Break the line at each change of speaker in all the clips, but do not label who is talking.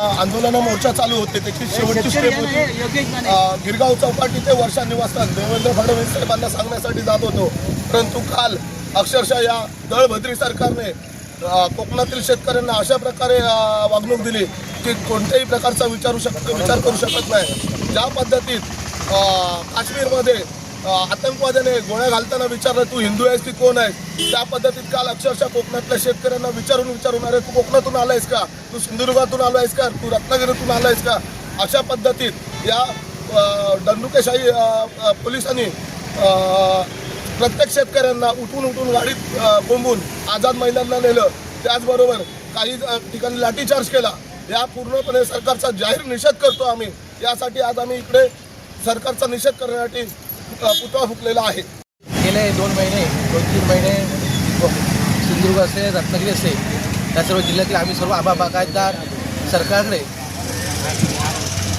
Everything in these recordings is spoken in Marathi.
आंदोलन मोर्चा चालू होते त्याची शेवटची स्टेप होती गिरगाव चौपाटी ते वर्षा निवासस्थान देवेंद्र फडणवीस साहेबांना सांगण्यासाठी जात होतो। परंतु काल अक्षरशः या दळभद्री सरकारने कोकणातील शेतकऱ्यांना अशा प्रकारे वागणूक दिली की कोणत्याही प्रकारचा विचार करू शकत नाही। ज्या पद्धतीत काश्मीरमध्ये आतंकवाद्याने गोळ्या घालताना विचारलं तू हिंदू आहेस की कोण आहेस, त्या पद्धतीत काल अक्षरशः कोकणातल्या शेतकऱ्यांना विचारून अरे तू कोकणातून आलायस का, तू सिंधुदुर्गातून आलायस का, तू रत्नागिरीतून आलायस का, अशा पद्धतीत या दंडुकेशाही पोलिसांनी प्रत्येक शेतकऱ्यांना उठून गाडीत कोंबून आझाद मैदानाला नेलं। त्याचबरोबर काही ठिकाणी लाठीचार्ज केला। या पूर्णपणे सरकारचा जाहीर निषेध करतो आम्ही। यासाठी आज आम्ही इकडे सरकारचा निषेध करण्यासाठी पुतळा फुकलेला आहे।
गेले 2-3 महिने सिंधुदुर्ग असेल, रत्नागिरी असेल, या सर्व जिल्ह्यातील आम्ही सर्व आबा बागायतदार सरकारकडे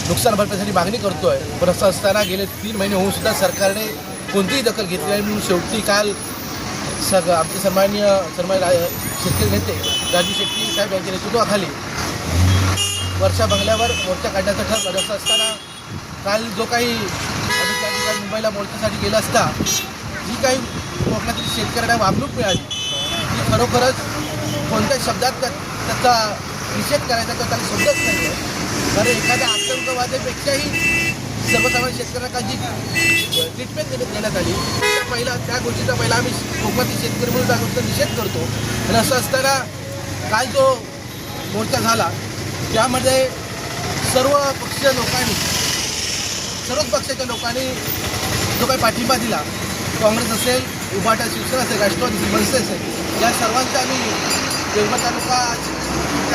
नुकसान भरपाईसाठी मागणी करतो आहे। पण असं असताना गेले 3 महिने होऊन सुद्धा सरकारने कोणतीही दखल घेतली नाही। म्हणून शेवटी काल आमचे सन्माननीय शेतकरी नेते राजू शेट्टी साहेब यांच्या नेतृत्वाखाली वर्षा बंगल्यावर मोर्चा काढण्याचं ठरलं। असं असताना काल जो काही त्या ठिकाणी मुंबईला मोर्चासाठी गेला असता जी काही कोकणातील शेतकऱ्यांना वागणूक मिळाली ती खरोखरच कोणत्या शब्दात त्याचा निषेध करायचा तर त्याला शब्दच नाही आहे। कारण एखाद्या आतंकवाद्यापेक्षाही सर्वसामान्य शेतकऱ्यांना जी ट्रीटमेंट देण्यात आली त्या गोष्टीचा पहिला आम्ही कोकणातील शेतकरी म्हणून त्या गोष्टीचा निषेध करतो। आणि असं असताना काल जो मोर्चा झाला त्यामध्ये सर्वच पक्षाच्या लोकांनी जो काही पाठिंबा दिला, काँग्रेस असेल, उभाटा, शिवसेना असेल, राष्ट्रवादी असेल, मनसे असेल, या सर्वांचे आम्ही देवगड तालुका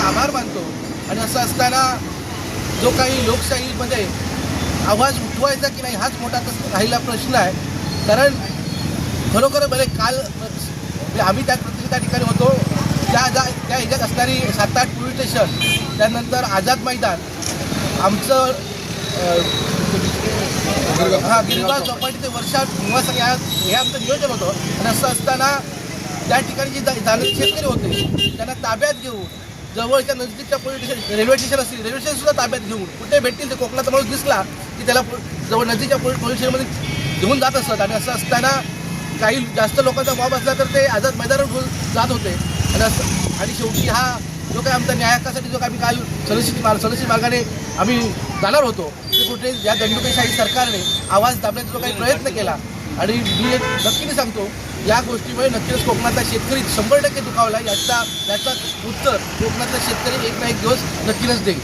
आभार मानतो। आणि असं असताना जो काही लोकशाहीमध्ये आवाज उठवायचा की नाही हाच मोठा राहिला प्रश्न आहे। कारण खरोखर बरे काल आम्ही त्या ठिकाणी होतो त्या ह्याच्यात असणारी 7-8 पोलीस स्टेशन, त्यानंतर आझाद मैदान, आमचं गिरगाव चौपाटी ते वर्षा निवास हे आमचं नियोजन होतं। आणि असं असताना त्या ठिकाणी जे दानवी शेतकरी होते त्यांना ताब्यात घेऊन जवळच्या नजदीकच्या पोलीस स्टेशन, रेल्वे स्टेशन असतील, रेल्वे स्टेशनसुद्धा ताब्यात घेऊन कुठे भेटतील ते कोकणाचा माणूस दिसला की त्याला जवळ नजीकच्या पोलीस स्टेशनमध्ये घेऊन जात असत। आणि असं असताना काही जास्त लोकांचा मॉब असला तर ते आझाद मैदानावर जात होते। आणि शेवटी हा जो काही आमचा न्याय हक्कासाठी जो काही आम्ही काल सलसित मार्गाने आम्ही जाणार होतो ते कुठे या दंडुकेशाही सरकारने आवाज दाबण्याचा जो काही प्रयत्न केला। आणि मी नक्कीच सांगतो या गोष्टीमुळे नक्कीच कोकणातला शेतकरी 100% दुखावला। याचा उत्तर कोकणातला शेतकरी एक ना एक दिवस नक्कीच देईल।